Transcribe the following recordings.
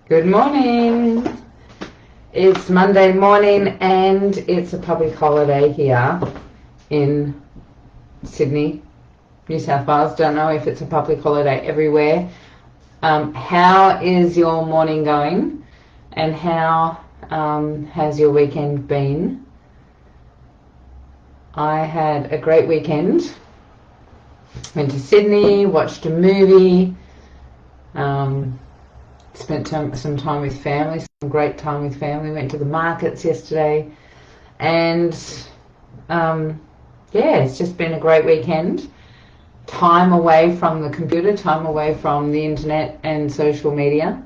Good morning. It's Monday morning and it's a public holiday here in Sydney, New South Wales. Don't know if it's a public holiday everywhere. How is your morning going and how has your weekend been? I had a great weekend. Went to Sydney, watched a movie, spent some time with family, some great time with family. Went to the markets yesterday, and it's just been a great weekend. Time away from the computer, time away from the internet and social media.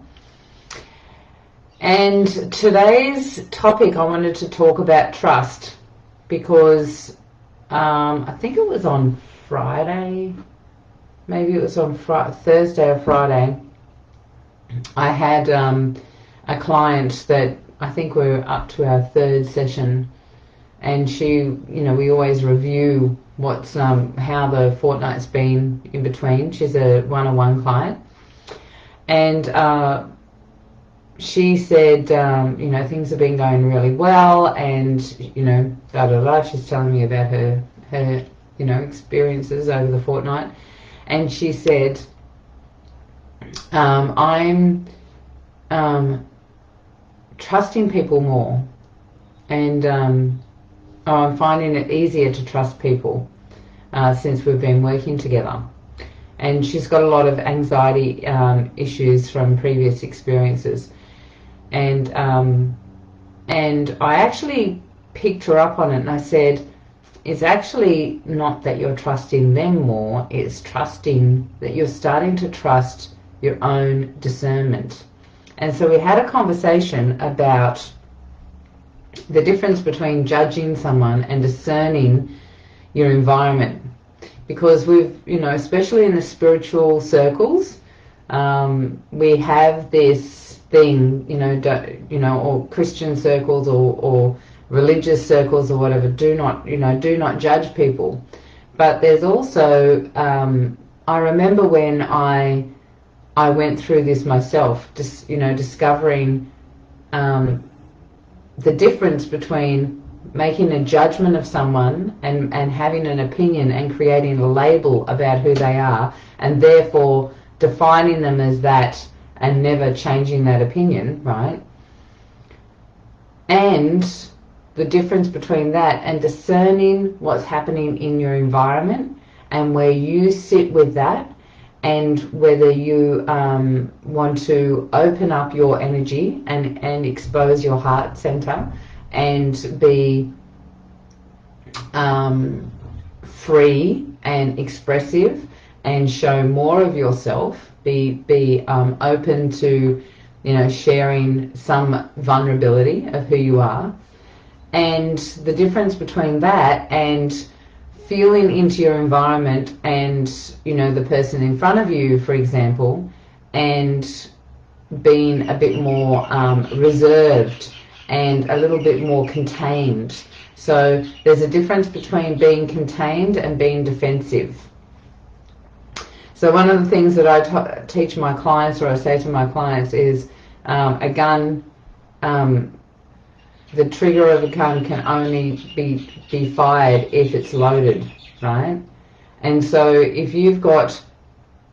And today's topic, I wanted to talk about trust, because I think it was on Friday, maybe it was on Thursday or Friday, I had a client that I think we're up to our third session, and she, we always review what's how the fortnight's been in between. She's a one-on-one client, and she said, things have been going really well, and she's telling me about her experiences over the fortnight, and she said, I'm trusting people more, and I'm finding it easier to trust people since we've been working together. And she's got a lot of anxiety issues from previous experiences, and I actually picked her up on it, and I said, it's actually not that you're trusting them more, it's trusting that you're starting to trust your own discernment. And so we had a conversation about the difference between judging someone and discerning your environment, because we've, especially in the spiritual circles, we have this thing, or Christian circles or religious circles or whatever, do not judge people. But there's also, I remember when I went through this myself, just discovering the difference between making a judgment of someone and having an opinion and creating a label about who they are, and therefore defining them as that and never changing that opinion, right? And the difference between that and discerning what's happening in your environment and where you sit with that, and whether you want to open up your energy and expose your heart center and be free and expressive and show more of yourself, be open to sharing some vulnerability of who you are. And the difference between that and feeling into your environment and the person in front of you, for example, and being a bit more reserved and a little bit more contained. So there's a difference between being contained and being defensive. So one of the things that I teach my clients, or I say to my clients, is a gun, the trigger of a gun can only be fired if it's loaded, right? And so if you've got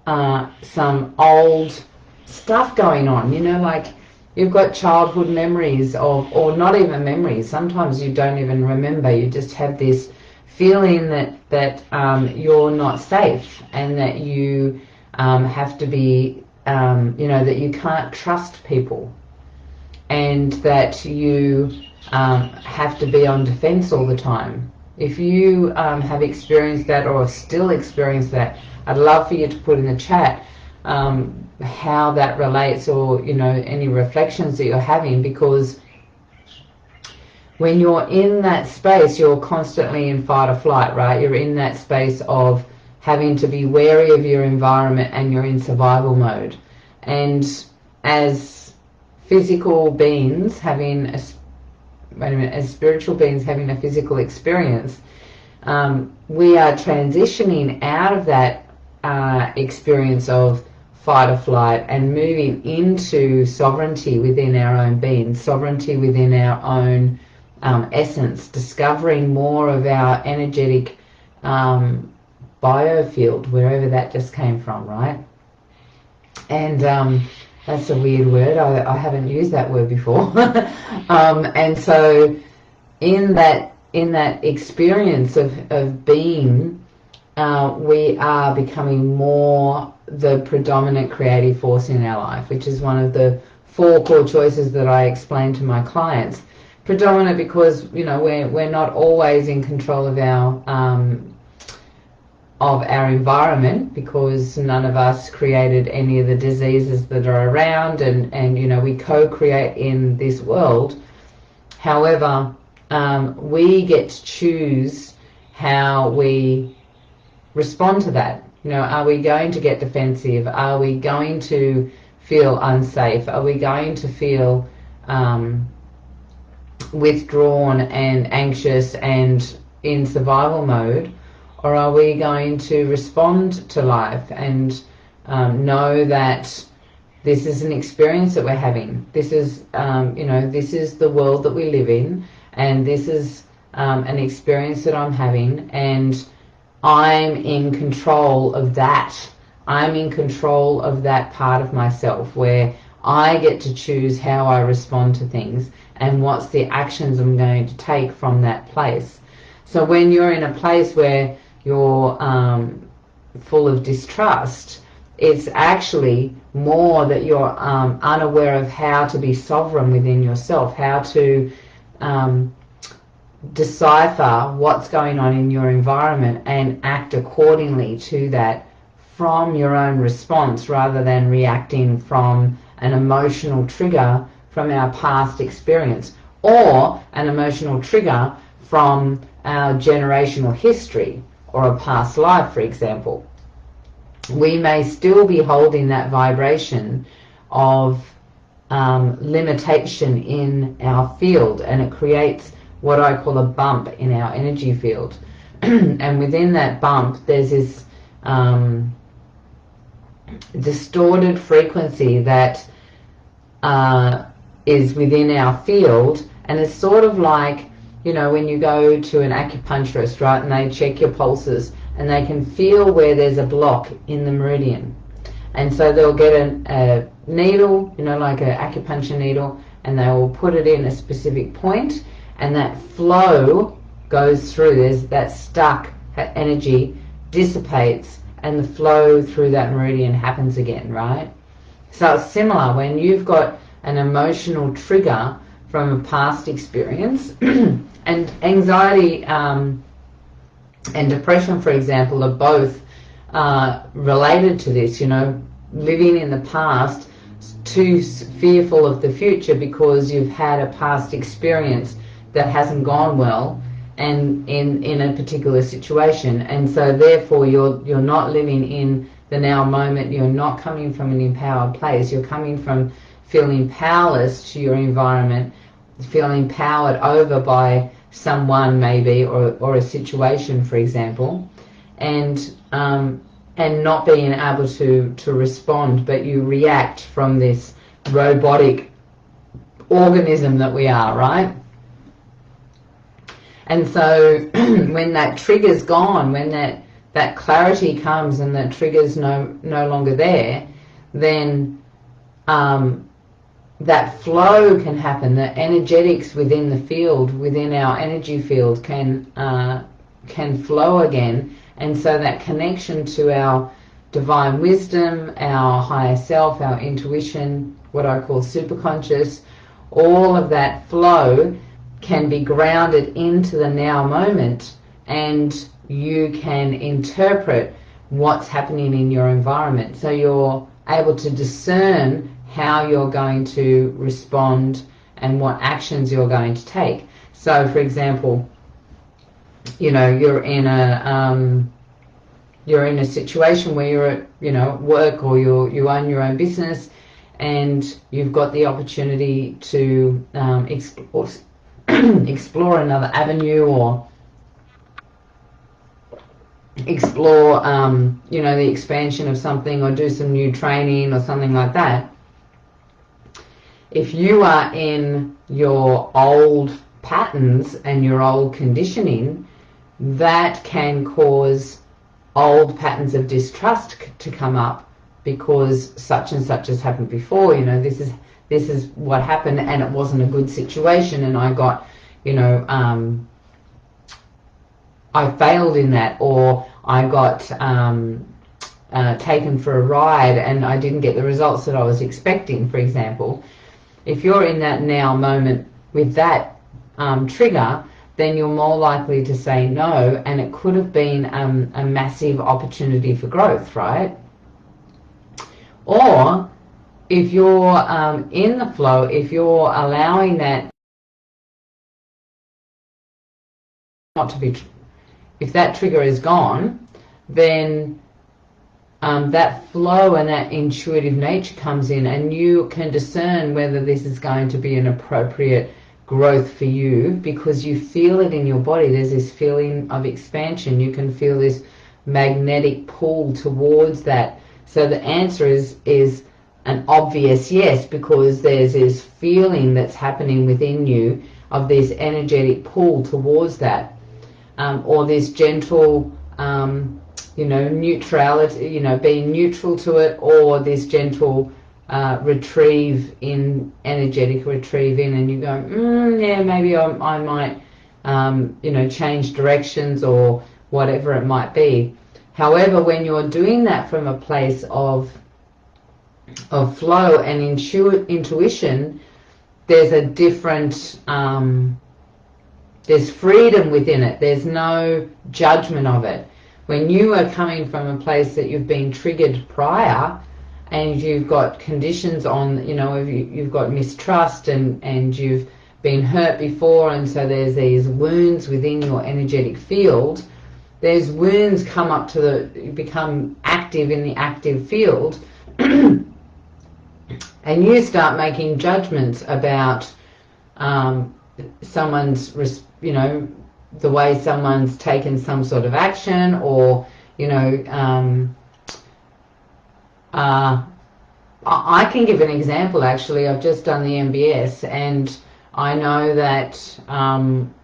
some old stuff going on, like you've got childhood memories of, or not even memories, sometimes you don't even remember, you just have this feeling that you're not safe, and that you have to be, that you can't trust people, and that you have to be on defense all the time. If you have experienced that or still experience that, I'd love for you to put in the chat how that relates, or any reflections that you're having, because when you're in that space, you're constantly in fight or flight, right? You're in that space of having to be wary of your environment, and you're in survival mode. And as physical beings having as spiritual beings having a physical experience, we are transitioning out of that experience of fight or flight, and moving into sovereignty within our own being, sovereignty within our own essence, discovering more of our energetic biofield, wherever that just came from, right? And that's a weird word. I haven't used that word before. And so in that experience of being, we are becoming more the predominant creative force in our life, which is one of the 4 core choices that I explain to my clients. Predominant because, you know, we're not always in control of our environment, because none of us created any of the diseases that are around, and you know, we co-create in this world. However, we get to choose how we respond to that. You know, are we going to get defensive? Are we going to feel unsafe? Are we going to feel withdrawn and anxious and in survival mode? Or are we going to respond to life and know that this is an experience that we're having? This is, you know, this is the world that we live in, and this is an experience that I'm having, and I'm in control of that. I'm in control of that part of myself where I get to choose how I respond to things and what's the actions I'm going to take from that place. So when you're in a place where you're full of distrust, it's actually more that you're unaware of how to be sovereign within yourself, how to decipher what's going on in your environment and act accordingly to that from your own response, rather than reacting from an emotional trigger from our past experience, or an emotional trigger from our generational history or a past life, for example. We may still be holding that vibration of limitation in our field, and it creates what I call a bump in our energy field. And within that bump, there's this distorted frequency that is within our field, and it's sort of like, you know, when you go to an acupuncturist, right, and they check your pulses and they can feel where there's a block in the meridian, and so they'll get a needle, you know, like an acupuncture needle, and they will put it in a specific point, and that flow goes through. There's that stuck energy dissipates, and the flow through that meridian happens again, right? So it's similar when you've got an emotional trigger from a past experience. And anxiety and depression, for example, are both related to this. You know, living in the past, too fearful of the future because you've had a past experience that hasn't gone well, and in a particular situation, and so therefore you're not living in the now moment. You're not coming from an empowered place. You're coming from feeling powerless to your environment, feeling powered over by someone maybe, or a situation, for example, and not being able to respond, but you react from this robotic organism that we are, right? And so when that trigger's gone, when that clarity comes and that trigger's no longer there, then that flow can happen. The energetics within the field, within our energy field, can flow again. And so that connection to our divine wisdom, our higher self, our intuition, what I call superconscious, all of that flow can be grounded into the now moment, and you can interpret what's happening in your environment. So you're able to discern how you're going to respond and what actions you're going to take. So, for example, you know, you're in a situation where you're at, you know, work, or you own your own business, and you've got the opportunity to explore another avenue, or explore, you know, the expansion of something, or do some new training or something like that, if you are in your old patterns and your old conditioning, that can cause old patterns of distrust to come up, because such and such has happened before. You know, this is what happened, and it wasn't a good situation, and I got, you know, I failed in that, or I got taken for a ride and I didn't get the results that I was expecting, for example. If you're in that now moment with that trigger, then you're more likely to say no, and it could have been a massive opportunity for growth, right? Or if you're in the flow, if you're allowing that not to be, if that trigger is gone, then that flow and that intuitive nature comes in, and you can discern whether this is going to be an appropriate growth for you, because you feel it in your body. There's this feeling of expansion. You can feel this magnetic pull towards that. So the answer is an obvious yes, because there's this feeling that's happening within you of this energetic pull towards that, or this gentle you know, neutrality, you know, being neutral to it, or this gentle retrieve in, energetic retrieve in, and you go, yeah, maybe I might, you know, change directions or whatever it might be. However, when you're doing that from a place of flow and intuition, there's a different, there's freedom within it. There's no judgment of it. When you are coming from a place that you've been triggered prior, and you've got conditions on, you know, you've got mistrust, and you've been hurt before, and so there's these wounds within your energetic field. There's wounds come up to the, become active in the active field, and you start making judgments about someone's, you know, the way someone's taken some sort of action, or, you know, I can give an example. Actually, I've just done the MBS, and I know that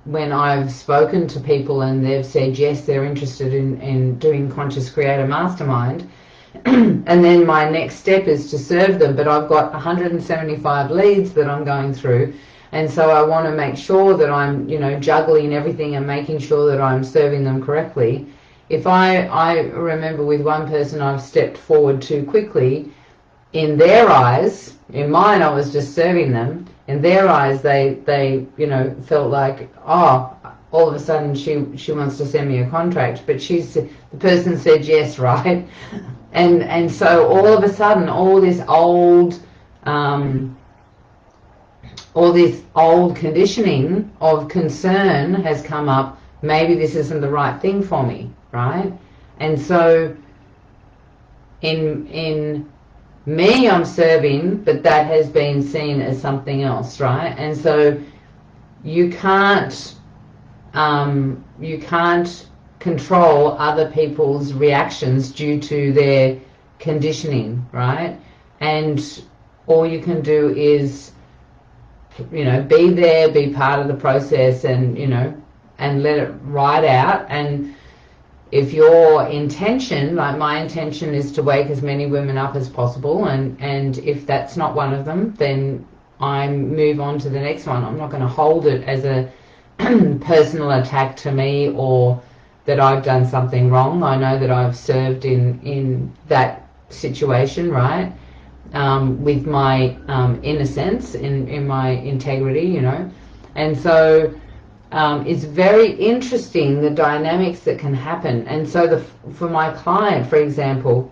when I've spoken to people and they've said yes, they're interested in doing Conscious Creator Mastermind, and then my next step is to serve them, but I've got 175 leads that I'm going through. And so I want to make sure that I'm, you know, juggling everything and making sure that I'm serving them correctly. If I remember with one person, I've stepped forward too quickly. In their eyes, in mine, I was just serving them. In their eyes, they you know, felt like, oh, all of a sudden she wants to send me a contract, but the person said yes, right? And so all of a sudden, all this old conditioning of concern has come up. Maybe this isn't the right thing for me, right? And so in me, I'm serving, but that has been seen as something else, right? And so you can't control other people's reactions due to their conditioning, right? And all you can do is, you know, be there, be part of the process, and, you know, and let it ride out. And if your intention, like my intention, is to wake as many women up as possible, and if that's not one of them, then I move on to the next one. I'm not going to hold it as a personal attack to me, or that I've done something wrong. I know that I've served in that situation, right? With my innocence, in my integrity, you know. And so it's very interesting, the dynamics that can happen. And so for my client, for example,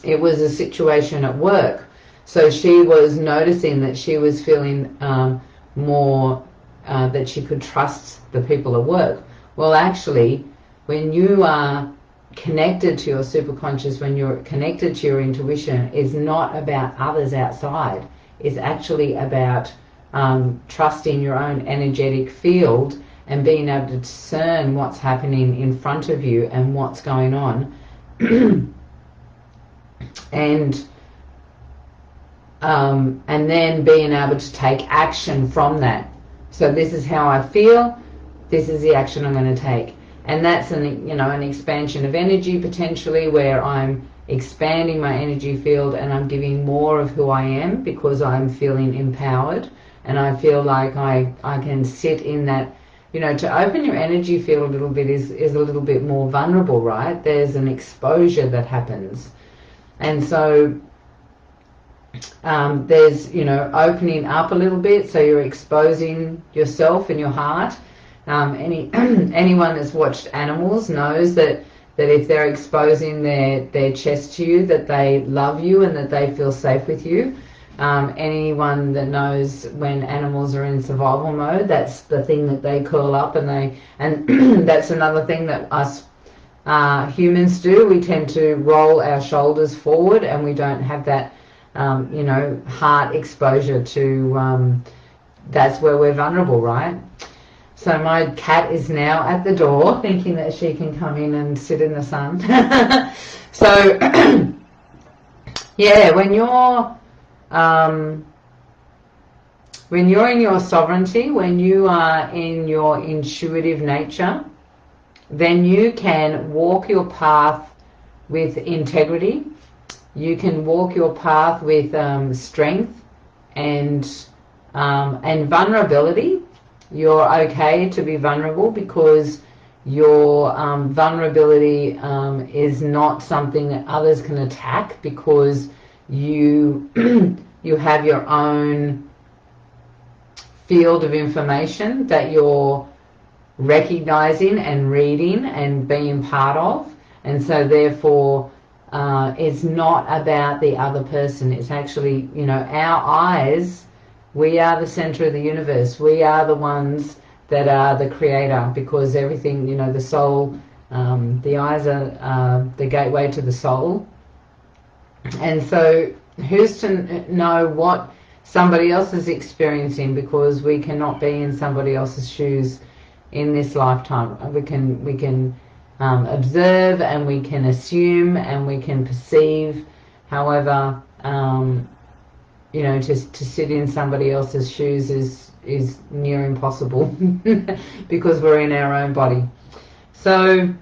it was a situation at work. So she was noticing that she was feeling more that she could trust the people at work. Well, actually, when you are connected to your superconscious, when you're connected to your intuition, is not about others outside. It's actually about trusting your own energetic field and being able to discern what's happening in front of you and what's going on. And then being able to take action from that. So this is how I feel, this is the action I'm going to take. And that's an expansion of energy potentially, where I'm expanding my energy field and I'm giving more of who I am because I'm feeling empowered, and I feel like I can sit in that. To open your energy field a little bit is a little bit more vulnerable, right? There's an exposure that happens. And so there's, opening up a little bit, so you're exposing yourself and your heart. Anyone that's watched animals knows that if they're exposing their chest to you, that they love you and that they feel safe with you. Anyone that knows when animals are in survival mode, that's the thing that they curl up and that's another thing that us humans do. We tend to roll our shoulders forward and we don't have that heart exposure to, that's where we're vulnerable, right? So my cat is now at the door thinking that she can come in and sit in the sun. So yeah, when you're in your sovereignty, when you are in your intuitive nature, then you can walk your path with integrity. You can walk your path with strength and vulnerability. You're okay to be vulnerable because your vulnerability is not something that others can attack, because you you have your own field of information that you're recognizing and reading and being part of. And so therefore it's not about the other person. It's actually, our eyes, we are the center of the universe. We are the ones that are the creator, because everything, the soul, the eyes are the gateway to the soul. And so who's to know what somebody else is experiencing, because we cannot be in somebody else's shoes in this lifetime. We can observe and we can assume and we can perceive. However, to sit in somebody else's shoes is near impossible because we're in our own body. So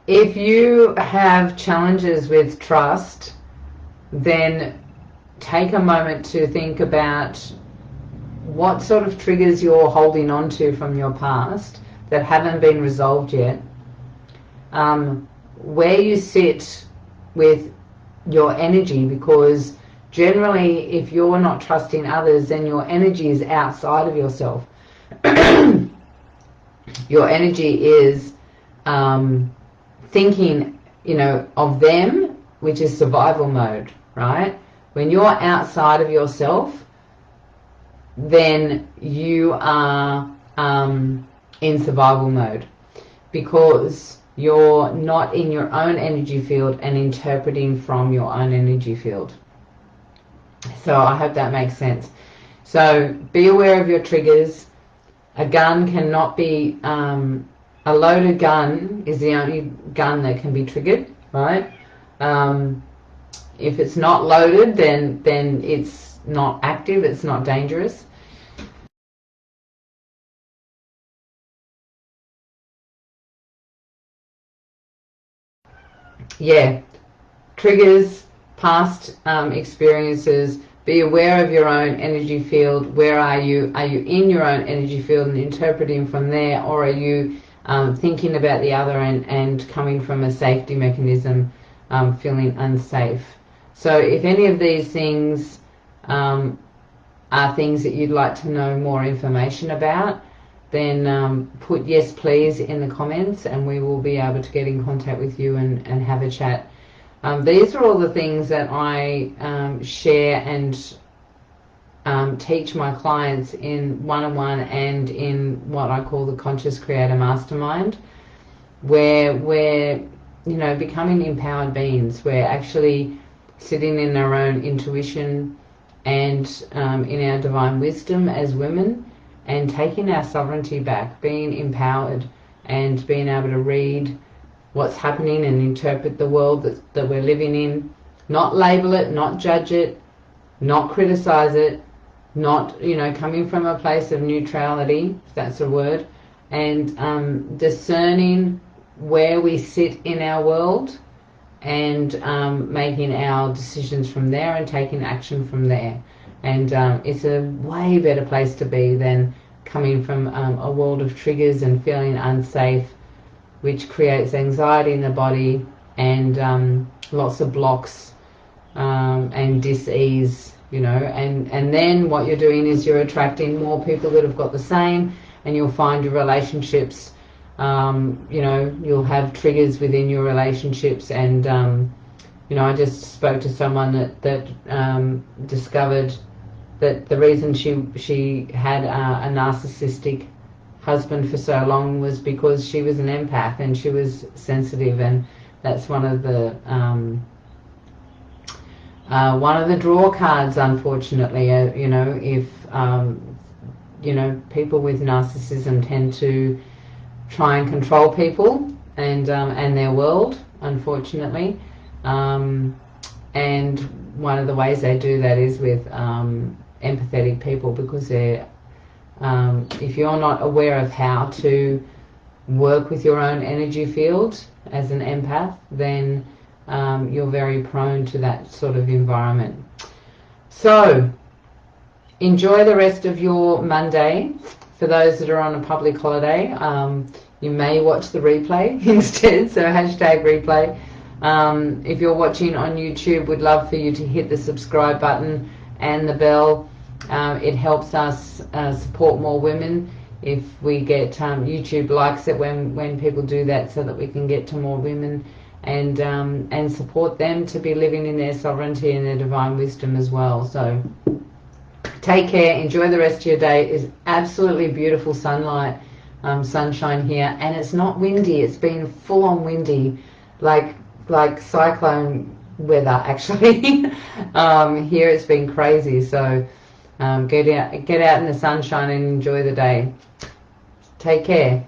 if you have challenges with trust, then take a moment to think about what sort of triggers you're holding on to from your past that haven't been resolved yet. Where you sit with your energy, because generally if you're not trusting others, then your energy is outside of yourself. Your energy is thinking, of them, which is survival mode, right? When you're outside of yourself, then you are in survival mode, because you're not in your own energy field and interpreting from your own energy field. So I hope that makes sense. So be aware of your triggers. A gun cannot be, a loaded gun is the only gun that can be triggered, right? If it's not loaded, then it's not active, it's not dangerous. Yeah, triggers, past experiences. Be aware of your own energy field. Where are you? Are you in your own energy field and interpreting from there, or are you thinking about the other and coming from a safety mechanism, feeling unsafe? So if any of these things are things that you'd like to know more information about, then put yes please in the comments and we will be able to get in contact with you and have a chat. These are all the things that I share and teach my clients in one-on-one and in what I call the Conscious Creator Mastermind, where we're becoming empowered beings. We're actually sitting in our own intuition and in our divine wisdom as women, and taking our sovereignty back, being empowered and being able to read what's happening and interpret the world that we're living in, not label it, not judge it, not criticize it, not, you know, coming from a place of neutrality, if that's a word, and discerning where we sit in our world, and making our decisions from there and taking action from there. And it's a way better place to be than coming from a world of triggers and feeling unsafe, which creates anxiety in the body and lots of blocks and dis-ease, you know. And then what you're doing is you're attracting more people that have got the same, and you'll find your relationships, you know, you'll have triggers within your relationships. And you know, I just spoke to someone that discovered that the reason she had a narcissistic husband for so long was because she was an empath and she was sensitive, and that's one of the draw cards, unfortunately. You know, if you know, people with narcissism tend to try and control people and their world, unfortunately. And one of the ways they do that is with empathetic people, because they're if you're not aware of how to work with your own energy field as an empath, then you're very prone to that sort of environment. So enjoy the rest of your Monday. For those that are on a public holiday, you may watch the replay instead, so hashtag replay. If you're watching on YouTube, we'd love for you to hit the subscribe button and the bell. It helps us support more women if we get YouTube likes it when people do that, so that we can get to more women and support them to be living in their sovereignty and their divine wisdom as well. So take care, enjoy the rest of your day. It's absolutely beautiful sunlight, sunshine here, and it's not windy. It's been full on windy, like cyclone weather actually. Here it's been crazy. So get out in the sunshine and enjoy the day. Take care.